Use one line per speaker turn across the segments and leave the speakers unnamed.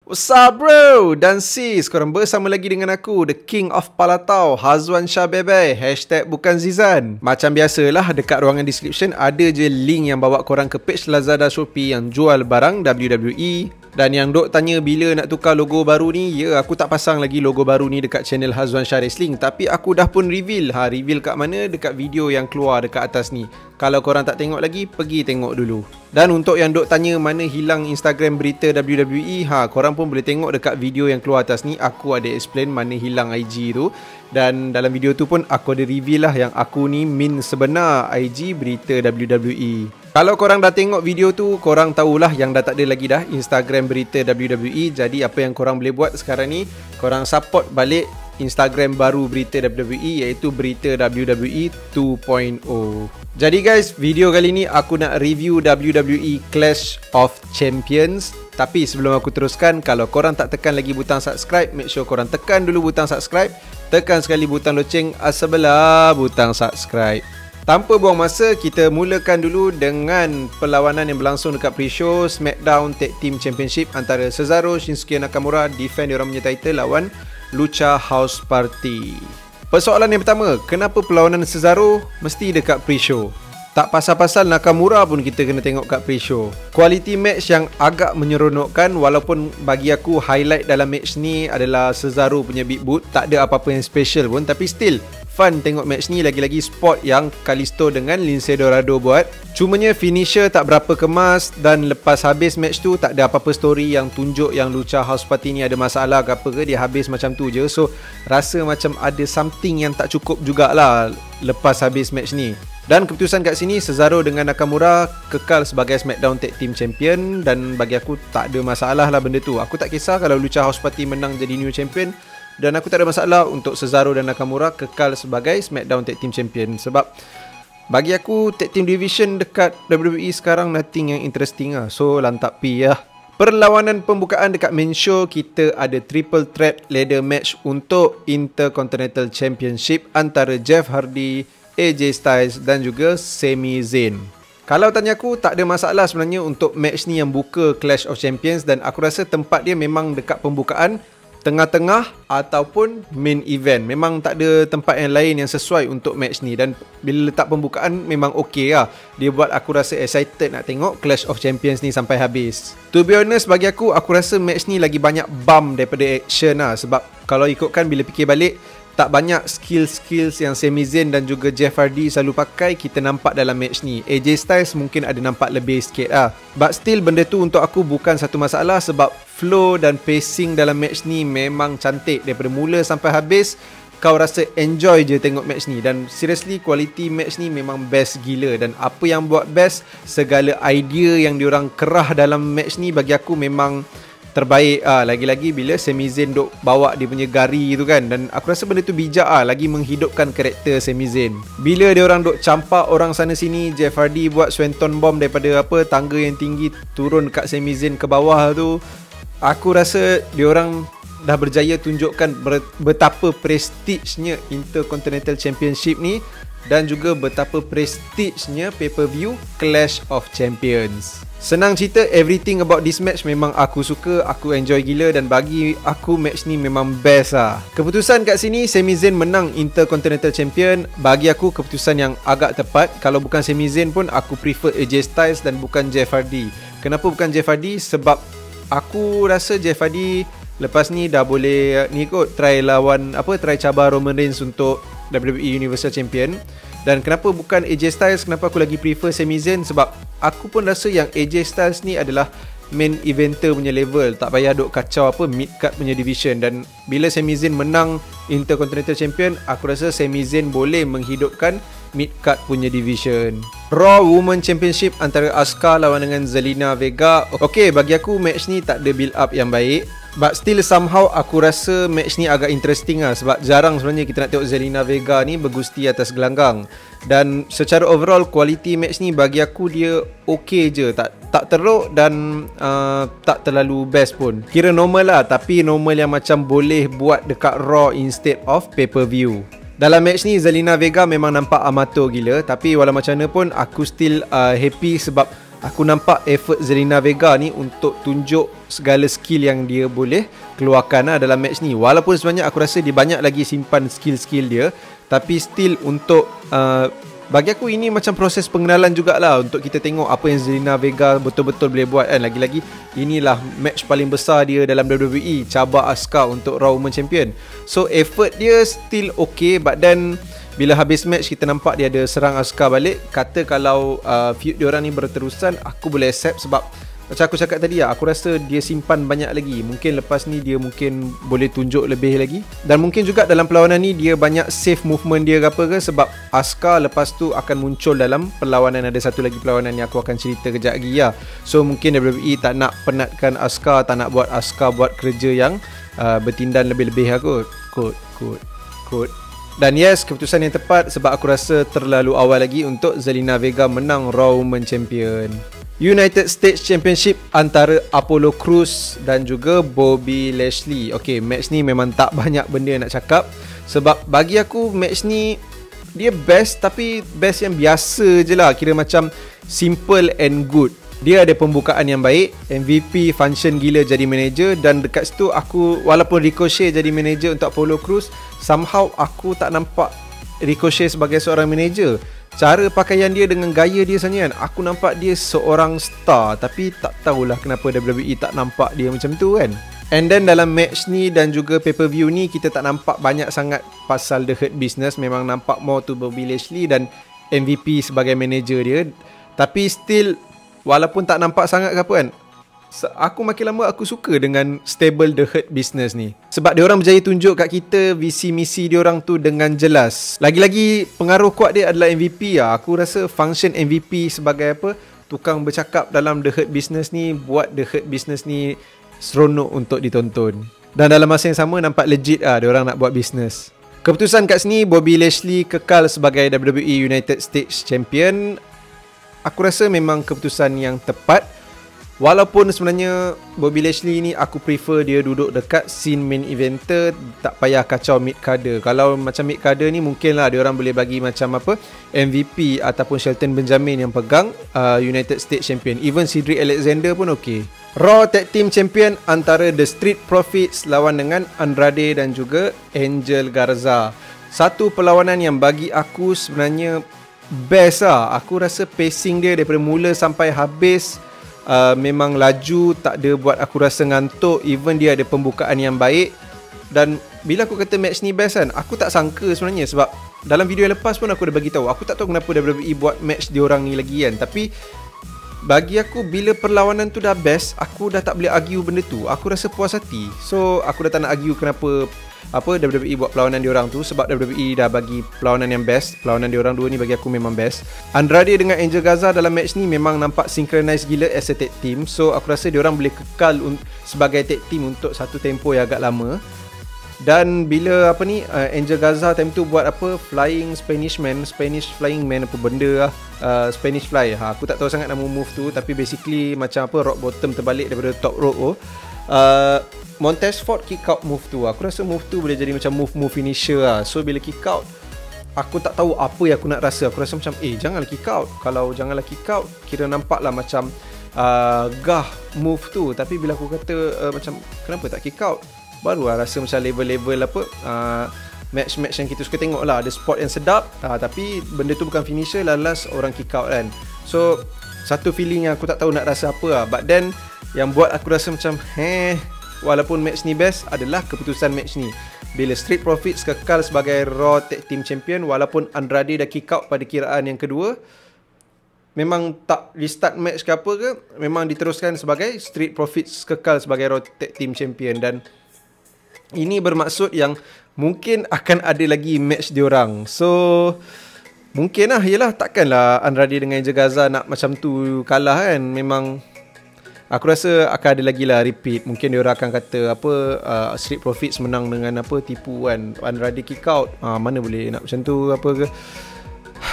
What's up bro dan sis, korang bersama lagi dengan aku, The King of Palatau, Hazwan Shah Bebe, #bukan Zizan. Macam biasalah, dekat ruangan description ada je link yang bawa korang ke page Lazada Shopee yang jual barang WWE. Dan yang dok tanya bila nak tukar logo baru ni, ya aku tak pasang lagi logo baru ni dekat channel Hazwan Shah Wrestling. Tapi aku dah pun reveal. Reveal kat mana? Dekat video yang keluar dekat atas ni. Kalau korang tak tengok lagi, pergi tengok dulu. Dan untuk yang dok tanya mana hilang Instagram berita WWE, korang pun boleh tengok dekat video yang keluar atas ni. Aku ada explain mana hilang IG tu. Dan dalam video tu pun aku ada reveal lah yang aku ni min sebenar IG berita WWE. Kalau korang dah tengok video tu, korang tahulah yang dah tak ada lagi dah Instagram berita WWE. Jadi apa yang korang boleh buat sekarang ni, korang support balik Instagram baru berita WWE, iaitu berita WWE 2.0. Jadi guys, video kali ni aku nak review WWE Clash of Champions. Tapi sebelum aku teruskan, kalau korang tak tekan lagi butang subscribe, make sure korang tekan dulu butang subscribe. Tekan sekali butang loceng sebelah butang subscribe. Tanpa buang masa, kita mulakan dulu dengan perlawanan yang berlangsung dekat pre-show SmackDown Tag Team Championship antara Cesaro, Shinsuke Nakamura defend diorang punya title lawan Lucha House Party. Persoalan yang pertama, kenapa perlawanan Cesaro mesti dekat pre-show? Tak pasal-pasal Nakamura pun kita kena tengok kat pre-show. Quality match yang agak menyeronokkan, walaupun bagi aku highlight dalam match ni adalah Cesaro punya big boot. Tak ada apa-apa yang special pun, tapi still fun tengok match ni. Lagi-lagi spot yang Kalisto dengan Lince Dorado buat. Cumanya finisher tak berapa kemas, dan lepas habis match tu tak ada apa-apa story yang tunjuk yang Lucha House Party ni ada masalah ke apa ke. Dia habis macam tu je. So rasa macam ada something yang tak cukup jugalah lepas habis match ni. Dan keputusan kat sini, Cesaro dengan Nakamura kekal sebagai SmackDown Tag Team Champion. Dan bagi aku tak ada masalah lah benda tu. Aku tak kisah kalau Lucha House Party menang jadi new champion. Dan aku tak ada masalah untuk Cesaro dan Nakamura kekal sebagai SmackDown Tag Team Champion. Sebab bagi aku Tag Team Division dekat WWE sekarang nothing yang interesting lah. So lantap pi lah. Perlawanan pembukaan dekat main show, kita ada triple threat ladder match untuk Intercontinental Championship antara Jeff Hardy, AJ Styles dan juga Sami Zayn. Kalau tanya aku, tak ada masalah sebenarnya untuk match ni yang buka Clash of Champions. Dan aku rasa tempat dia memang dekat pembukaan, tengah-tengah ataupun main event. Memang tak ada tempat yang lain yang sesuai untuk match ni. Dan bila letak pembukaan memang okey lah. Dia buat aku rasa excited nak tengok Clash of Champions ni sampai habis. To be honest, bagi aku rasa match ni lagi banyak bump daripada action lah. Sebab kalau ikutkan bila fikir balik, tak banyak skills yang Sami Zayn dan juga Jeff Hardy selalu pakai kita nampak dalam match ni. AJ Styles mungkin ada nampak lebih sikit lah. But still benda tu untuk aku bukan satu masalah, sebab flow dan pacing dalam match ni memang cantik. Daripada mula sampai habis, kau rasa enjoy je tengok match ni. Dan seriously, quality match ni memang best gila. Dan apa yang buat best, segala idea yang diorang kerah dalam match ni bagi aku memang terbaik. Lagi-lagi bila Sami Zayn duk bawa dia punya gari tu kan. Dan aku rasa benda tu bijak lagi menghidupkan karakter Sami Zayn. Bila dia orang duk campak orang sana sini, Jeff Hardy buat Swanton Bomb daripada tangga yang tinggi turun kat Sami Zayn ke bawah tu. Aku rasa dia orang dah berjaya tunjukkan betapa prestigenya Intercontinental Championship ni, dan juga betapa prestigenya pay-per-view Clash of Champions. Senang cerita, everything about this match memang aku suka, aku enjoy gila, dan bagi aku match ni memang best lah. Keputusan kat sini, Sami Zayn menang Intercontinental Champion. Bagi aku keputusan yang agak tepat. Kalau bukan Sami Zayn pun aku prefer AJ Styles dan bukan Jeff Hardy. Kenapa bukan Jeff Hardy? Sebab aku rasa Jeff Hardy lepas ni dah boleh ni kot try lawan try cabar Roman Reigns untuk WWE Universal Champion. Dan kenapa bukan AJ Styles? Kenapa aku lagi prefer Sami Zayn? Sebab aku pun rasa yang AJ Styles ni adalah main eventer punya level. Tak payah duk kacau mid card punya division. Dan bila Sami Zayn menang Intercontinental Champion, aku rasa Sami Zayn boleh menghidupkan mid card punya division. Raw Women Championship antara Asuka lawan dengan Zelina Vega. Okay, bagi aku match ni tak ada build up yang baik. But still somehow aku rasa match ni agak interesting lah. Sebab jarang sebenarnya kita nak tengok Zelina Vega ni bergusti atas gelanggang. Dan secara overall quality match ni bagi aku dia okay je. Tak teruk dan tak terlalu best pun. Kira normal lah, tapi normal yang macam boleh buat dekat Raw instead of pay-per-view. Dalam match ni Zelina Vega memang nampak amatur gila, tapi walau macam mana pun aku still happy sebab Aku nampak effort Zelina Vega ni untuk tunjuk segala skill yang dia boleh keluarkan dalam match ni. Walaupun sebenarnya aku rasa dia banyak lagi simpan skill-skill dia, tapi still untuk bagi aku ini macam proses pengenalan jugalah untuk kita tengok apa yang Zelina Vega betul-betul boleh buat kan. Lagi-lagi inilah match paling besar dia dalam WWE, cabar Asuka untuk Raw Women's Champion. So effort dia still okay, but then bila habis match kita nampak dia ada serang Asuka balik. Kata kalau feud diorang ni berterusan, aku boleh accept sebab macam aku cakap tadi aku rasa dia simpan banyak lagi. Mungkin lepas ni dia mungkin boleh tunjuk lebih lagi. Dan mungkin juga dalam perlawanan ni dia banyak save movement dia ke apa ke, sebab Asuka lepas tu akan muncul dalam perlawanan. Ada satu lagi perlawanan yang aku akan cerita kejap lagi ya. So mungkin WWE tak nak penatkan Asuka, tak nak buat Asuka buat kerja yang bertindan lebih-lebih kot. Dan yes, keputusan yang tepat sebab aku rasa terlalu awal lagi untuk Zelina Vega menang Raw Women's Champion. United States Championship antara Apollo Crews dan juga Bobby Lashley. Okay, match ni memang tak banyak benda nak cakap, sebab bagi aku match ni dia best, tapi best yang biasa je lah. Kira macam simple and good. Dia ada pembukaan yang baik, MVP function gila jadi manager, dan dekat situ aku, walaupun Ricochet jadi manager untuk Apollo Crews, somehow aku tak nampak Ricochet sebagai seorang manager. Cara pakaian dia dengan gaya dia sebenarnya kan, aku nampak dia seorang star, tapi tak tahulah kenapa WWE tak nampak dia macam tu kan. And then dalam match ni dan juga pay-per-view ni, kita tak nampak banyak sangat pasal The Hurt Business. Memang nampak more to Bobby Lashley dan MVP sebagai manager dia. Tapi still, walaupun tak nampak sangat ke apa kan, aku makin lama aku suka dengan stable The Hurt Business ni, sebab diorang berjaya tunjuk kat kita visi misi diorang tu dengan jelas. Lagi-lagi pengaruh kuat dia adalah MVP lah. Aku rasa function MVP sebagai apa, tukang bercakap dalam The Hurt Business ni, buat The Hurt Business ni seronok untuk ditonton. Dan dalam masa yang sama nampak legit lah diorang nak buat business. Keputusan kat sini, Bobby Lashley kekal sebagai WWE United States Champion. Aku rasa memang keputusan yang tepat. Walaupun sebenarnya Bobby Lashley ni aku prefer dia duduk dekat scene main eventer, tak payah kacau mid carder. Kalau macam mid carder ni mungkin lah diorang boleh bagi macam apa, MVP ataupun Shelton Benjamin yang pegang United States Champion. Even Cedric Alexander pun okey. Raw Tag Team Champion antara The Street Profits lawan dengan Andrade dan juga Angel Garza. Satu perlawanan yang bagi aku sebenarnya best lah. Aku rasa pacing dia daripada mula sampai habis memang laju, tak ada buat aku rasa ngantuk. Even dia ada pembukaan yang baik. Dan bila aku kata match ni best kan, aku tak sangka sebenarnya, sebab dalam video yang lepas pun aku dah bagi tahu, aku tak tahu kenapa WWE buat match diorang ni lagi kan. Tapi bagi aku bila perlawanan tu dah best, aku dah tak boleh argue benda tu. Aku rasa puas hati. So aku dah tak nak argue kenapa WWE buat perlawanan diorang tu, sebab WWE dah bagi perlawanan yang best. Perlawanan diorang dua ni bagi aku memang best. Andrade dengan Angel Garza dalam match ni memang nampak synchronize gila as a tag team. So aku rasa diorang boleh kekal sebagai tag team untuk satu tempoh yang agak lama. Dan bila Angel Garza time tu buat flying Spanish flying man apa benda lah, Spanish fly. Aku tak tahu sangat nama move tu, tapi basically macam rock bottom terbalik daripada top rope. Montez Ford kick out move tu, aku rasa move tu boleh jadi macam move finisher lah. So bila kick out, aku tak tahu apa yang aku nak rasa. Aku rasa macam janganlah kick out. Kalau janganlah kick out, kira nampak lah macam gah move tu. Tapi bila aku kata macam kenapa tak kick out, barulah rasa macam level-level match-match yang kita suka tengok lah. Ada spot yang sedap, tapi benda tu bukan finisher, last orang kick out kan. So satu feeling yang aku tak tahu nak rasa apa lah. But then yang buat aku rasa macam walaupun match ni best adalah keputusan match ni. Bila Street Profits kekal sebagai Raw Tag Team Champion, walaupun Andrade dah kick out pada kiraan yang kedua, memang tak restart match ke apa ke, memang diteruskan sebagai Street Profits kekal sebagai Raw Tag Team Champion. Dan ini bermaksud yang mungkin akan ada lagi match diorang. So mungkin lah, yelah, takkanlah Andrade dengan Angel Garza nak macam tu kalah kan. Memang aku rasa akan ada lagi lah repeat. Mungkin diorang akan kata Street Profits menang dengan tipu kan, Andrade kick out. Mana boleh nak macam tu apa ke.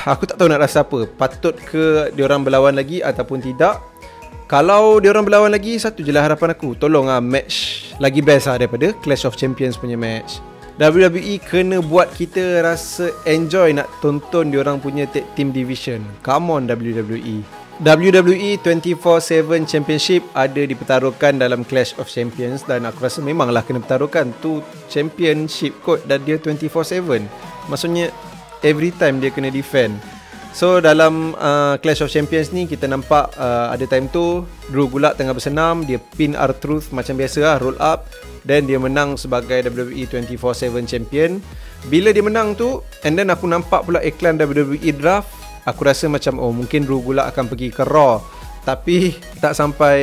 Aku tak tahu nak rasa apa. Patut ke diorang berlawan lagi ataupun tidak. Kalau diorang berlawan lagi, satu je lah harapan aku, tolong match lagi best daripada Clash of Champions punya match. WWE kena buat kita rasa enjoy nak tonton diorang punya tag team division. Come on WWE. WWE 24/7 Championship ada dipertaruhkan dalam Clash of Champions dan aku rasa memanglah kena pertaruhkan tu championship kot dan dia 24/7. Maksudnya every time dia kena defend. So dalam Clash of Champions ni kita nampak ada time tu Drew Gulak tengah bersenam, dia pin R-Truth macam biasa lah, roll up, dan dia menang sebagai WWE 24/7 Champion. Bila dia menang tu, and then aku nampak pula iklan WWE Draft, aku rasa macam mungkin Drew Gulak akan pergi ke Raw. Tapi tak sampai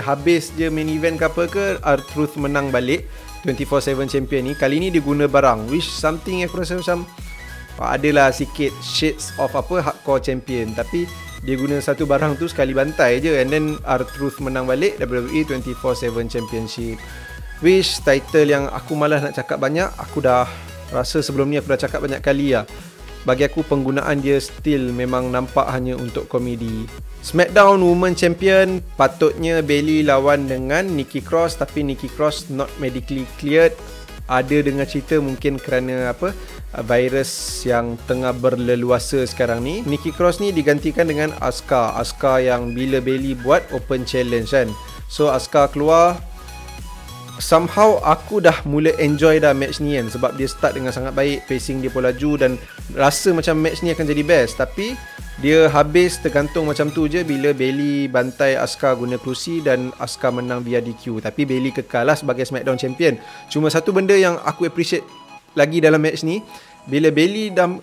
habis je main event ke apa ke, R-Truth menang balik 24/7 Champion ni. Kali ni dia guna barang, which something aku rasa macam adalah sikit shades of hardcore champion, tapi dia guna satu barang tu sekali bantai je, and then R-Truth menang balik WWE 24/7 Championship, which title yang aku malas nak cakap banyak. Aku dah rasa sebelum ni aku dah cakap banyak kali lah. Bagi aku penggunaan dia still memang nampak hanya untuk komedi. SmackDown Women Champion patutnya Bayley lawan dengan Nikki Cross, tapi Nikki Cross not medically cleared. Ada dengan cerita mungkin kerana virus yang tengah berleluasa sekarang ni. Nikki Cross ni digantikan dengan Asuka yang bila Bayley buat open challenge kan. So Asuka keluar. Somehow aku dah mula enjoy dah match ni kan, sebab dia start dengan sangat baik, pacing dia pun laju dan rasa macam match ni akan jadi best. Tapi dia habis tergantung macam tu je bila Bayley bantai Asuka guna kerusi dan Asuka menang via DQ. Tapi Bayley kekal lah sebagai SmackDown Champion. Cuma satu benda yang aku appreciate lagi dalam match ni, bila Bayley dah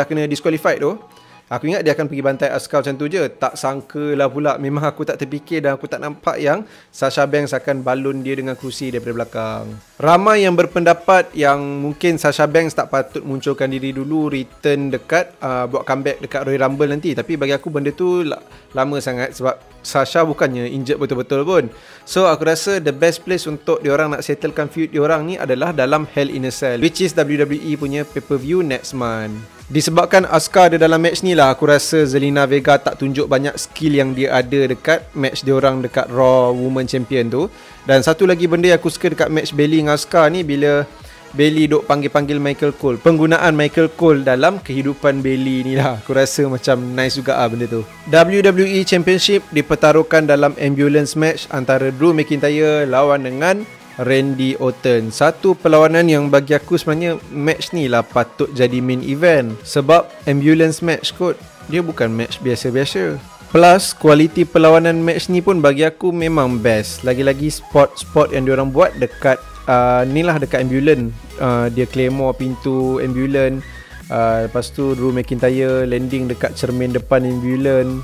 kena disqualified tu, aku ingat dia akan pergi bantai Asuka macam tu je. Tak sangka lah pula, memang aku tak terfikir dan aku tak nampak yang Sasha Banks akan balun dia dengan kerusi daripada belakang. Ramai yang berpendapat yang mungkin Sasha Banks tak patut munculkan diri dulu, return dekat buat comeback dekat Royal Rumble nanti. Tapi bagi aku benda tu lama sangat, sebab Sasha bukannya injured betul-betul pun. So aku rasa the best place untuk diorang nak settlekan feud diorang ni adalah dalam Hell in a Cell, which is WWE punya pay-per-view next month. Disebabkan Asuka ada dalam match ni lah, aku rasa Zelina Vega tak tunjuk banyak skill yang dia ada dekat match diorang dekat Raw Women Champion tu. Dan satu lagi benda yang aku suka dekat match Bayley dengan Asuka ni, bila Bayley duk panggil-panggil Michael Cole. Penggunaan Michael Cole dalam kehidupan Bayley ni lah, aku rasa macam nice juga benda tu. WWE Championship dipertaruhkan dalam ambulance match antara Drew McIntyre lawan dengan Randy Orton. Satu perlawanan yang bagi aku sebenarnya match ni lah patut jadi main event, sebab ambulance match kot, dia bukan match biasa-biasa. Plus kualiti perlawanan match ni pun bagi aku memang best. Lagi-lagi spot-spot yang diorang buat dekat ni lah, dekat ambulance. Dia claymore pintu ambulance, lepas tu Drew McIntyre landing dekat cermin depan ambulance.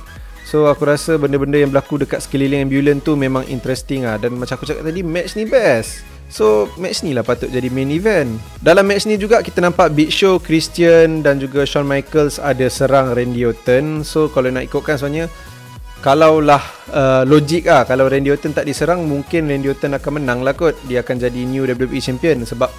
So aku rasa benda-benda yang berlaku dekat sekeliling ambulance tu memang interesting lah. Dan macam aku cakap tadi, match ni best. So match ni lah patut jadi main event. Dalam match ni juga kita nampak Big Show, Christian dan juga Shawn Michaels ada serang Randy Orton. So kalau nak ikutkan sebenarnya, kalaulah logik lah, kalau Randy Orton tak diserang, mungkin Randy Orton akan menang lah kot. Dia akan jadi new WWE Champion. Sebab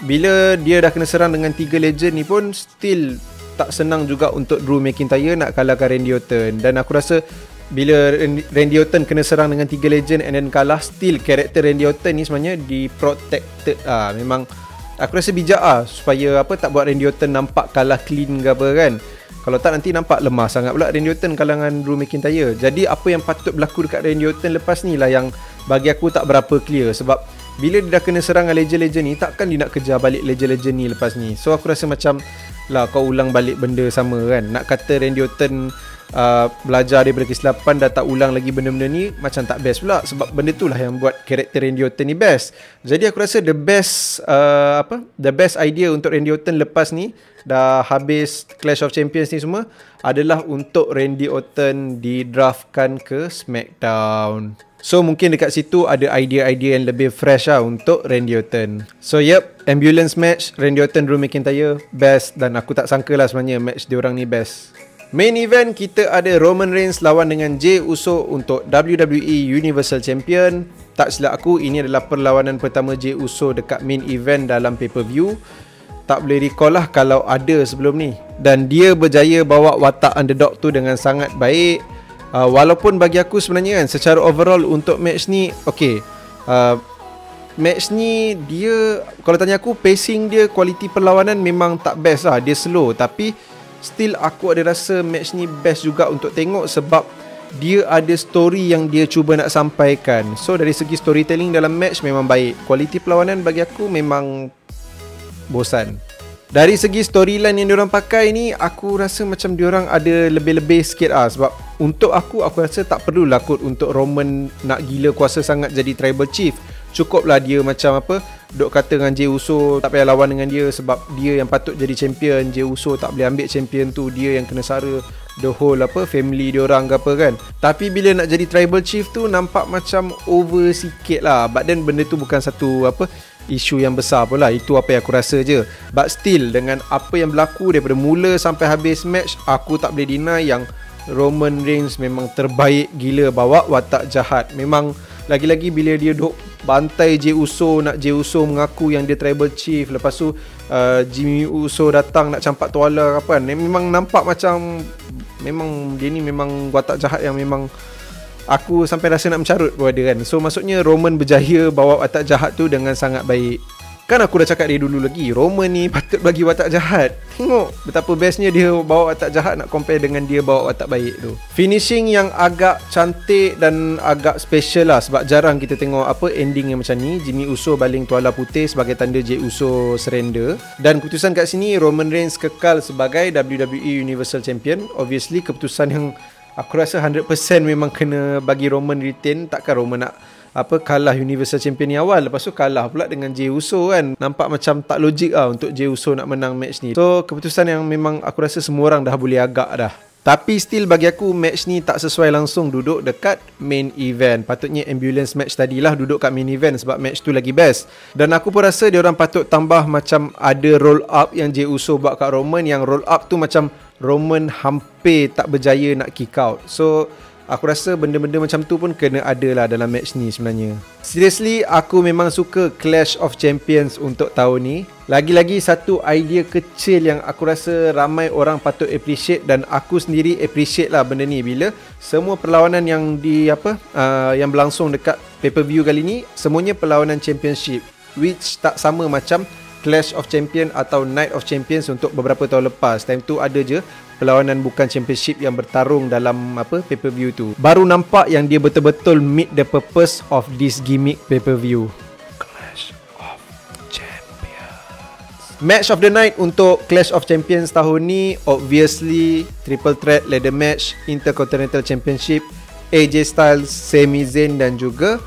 bila dia dah kena serang dengan 3 legend ni pun still tak senang juga untuk Drew McIntyre nak kalahkan Randy Orton. Dan aku rasa bila Randy Orton kena serang dengan 3 legend and then kalah, still karakter Randy Orton ni sebenarnya di-protected lah. Memang aku rasa bijak lah supaya tak buat Randy Orton nampak kalah clean ke apa kan. Kalau tak nanti nampak lemah sangat pula Randy Orton kalangan Drew McIntyre. Jadi apa yang patut berlaku dekat Randy Orton lepas ni lah yang bagi aku tak berapa clear. Sebab bila dia dah kena serang legend-legend ni, takkan dia nak kejar balik legend-legend ni lepas ni. So aku rasa macam lah kau ulang balik benda sama kan. Nak kata Randy Orton belajar daripada kesilapan, dah tak ulang lagi benda-benda ni, macam tak best pula. Sebab benda tu lah yang buat karakter Randy Orton ni best. Jadi aku rasa the best idea untuk Randy Orton lepas ni, dah habis Clash of Champions ni semua, adalah untuk Randy Orton didraftkan ke SmackDown. So mungkin dekat situ ada idea-idea yang lebih fresh lah untuk Randy Orton. So ambulance match Randy Orton, Drew McIntyre best. Dan aku tak sangka lah sebenarnya match diorang ni best. Main event kita ada Roman Reigns lawan dengan Jey Uso untuk WWE Universal Champion. Tak silap aku, ini adalah perlawanan pertama Jey Uso dekat main event dalam pay-per-view. Tak boleh recall lah kalau ada sebelum ni. Dan dia berjaya bawa watak underdog tu dengan sangat baik. Walaupun bagi aku sebenarnya kan, secara overall untuk match ni match ni dia, kalau tanya aku, pacing dia, kualiti perlawanan memang tak best lah. Dia slow, tapi still aku ada rasa match ni best juga untuk tengok sebab dia ada story yang dia cuba nak sampaikan. So dari segi storytelling dalam match memang baik. Kualiti perlawanan bagi aku memang bosan. Dari segi storyline yang diorang pakai ni, aku rasa macam diorang ada lebih-lebih sikit sebab untuk aku rasa tak perlulah kot untuk Roman nak gila kuasa sangat jadi tribal chief. Cukuplah dia macam apa, duk kata dengan Jey Uso tak payah lawan dengan dia sebab dia yang patut jadi champion. Jey Uso tak boleh ambil champion tu, dia yang kena sara the whole family diorang ke apa kan. Tapi bila nak jadi tribal chief tu nampak macam over sikit lah. But then benda tu bukan satu isu yang besar pun lah. Itu apa yang aku rasa je. But still, dengan apa yang berlaku daripada mula sampai habis match, aku tak boleh deny yang Roman Reigns memang terbaik gila bawa watak jahat. Memang lagi-lagi bila dia duk bantai Jey Uso, nak Jey Uso mengaku yang dia tribal chief. Lepas tu Jimmy Uso datang nak campak tuala apa kan. Memang nampak macam memang dia ni memang watak jahat yang memang aku sampai rasa nak mencarut pada kan. So maksudnya Roman berjaya bawa watak jahat tu dengan sangat baik. Kan aku dah cakap dari dulu lagi, Roman ni patut bagi watak jahat. Tengok betapa bestnya dia bawa watak jahat nak compare dengan dia bawa watak baik tu. Finishing yang agak cantik dan agak special lah sebab jarang kita tengok ending yang macam ni. Jimmy Uso baling tuala putih sebagai tanda Jey Uso surrender. Dan keputusan kat sini Roman Reigns kekal sebagai WWE Universal Champion. Obviously keputusan yang aku rasa 100% memang kena bagi Roman retain. Takkan Roman nak kalah Universal Champion ni awal, lepas tu kalah pula dengan Jey Uso kan. Nampak macam tak logik untuk Jey Uso nak menang match ni. So keputusan yang memang aku rasa semua orang dah boleh agak dah. Tapi still bagi aku match ni tak sesuai langsung duduk dekat main event. Patutnya ambulance match tadilah duduk kat main event sebab match tu lagi best. Dan aku pun rasa diorang patut tambah macam ada roll up yang Jey Uso buat kat Roman. Yang roll up tu macam Roman hampir tak berjaya nak kick out. So aku rasa benda-benda macam tu pun kena ada lah dalam match ni sebenarnya. Seriously, aku memang suka Clash of Champions untuk tahun ni. Lagi-lagi satu idea kecil yang aku rasa ramai orang patut appreciate dan aku sendiri appreciate lah benda ni bila semua perlawanan yang yang berlangsung dekat pay-per-view kali ni semuanya perlawanan championship, which tak sama macam Clash of Champions atau Night of Champions untuk beberapa tahun lepas. Time tu ada je perlawanan bukan championship yang bertarung dalam pay-per-view tu. Baru nampak yang dia betul-betul meet the purpose of this gimmick pay-per-view. Clash of Champions. Match of the night untuk Clash of Champions tahun ni obviously triple threat ladder match Intercontinental Championship, AJ Styles, Sami Zayn dan juga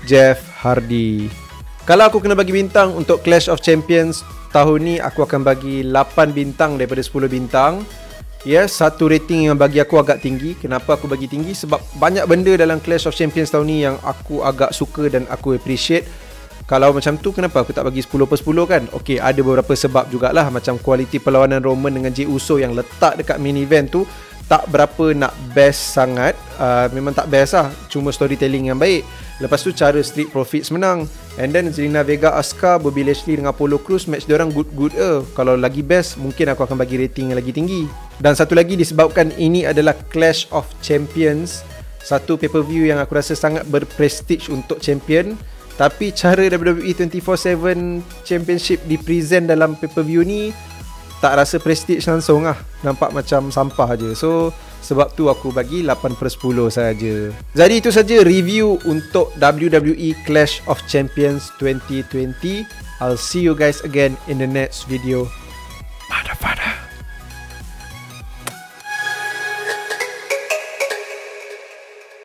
Jeff Hardy. Kalau aku kena bagi bintang untuk Clash of Champions tahun ni, aku akan bagi 8 bintang daripada 10 bintang. Satu rating yang bagi aku agak tinggi. Kenapa aku bagi tinggi? Sebab banyak benda dalam Clash of Champions tahun ni yang aku agak suka dan aku appreciate. Kalau macam tu, kenapa aku tak bagi 10/10 kan? Okay, ada beberapa sebab jugalah. Macam kualiti perlawanan Roman dengan Jey Uso yang letak dekat main event tu tak berapa nak best sangat. Memang tak best lah, cuma storytelling yang baik. Lepas tu cara Street Profits menang. And then Zelina Vega, Asuka, Bobby Lashley dengan Apollo Crews, match diorang good-good Kalau lagi best, mungkin aku akan bagi rating yang lagi tinggi. Dan satu lagi, disebabkan ini adalah Clash of Champions, satu pay-per-view yang aku rasa sangat berprestige untuk champion. Tapi cara WWE 24/7 Championship di-present dalam pay-per-view ni tak rasa prestige langsung lah. Nampak macam sampah je. So sebab tu aku bagi 8/10 saja. Jadi itu saja review untuk WWE Clash of Champions 2020. I'll see you guys again in the next video.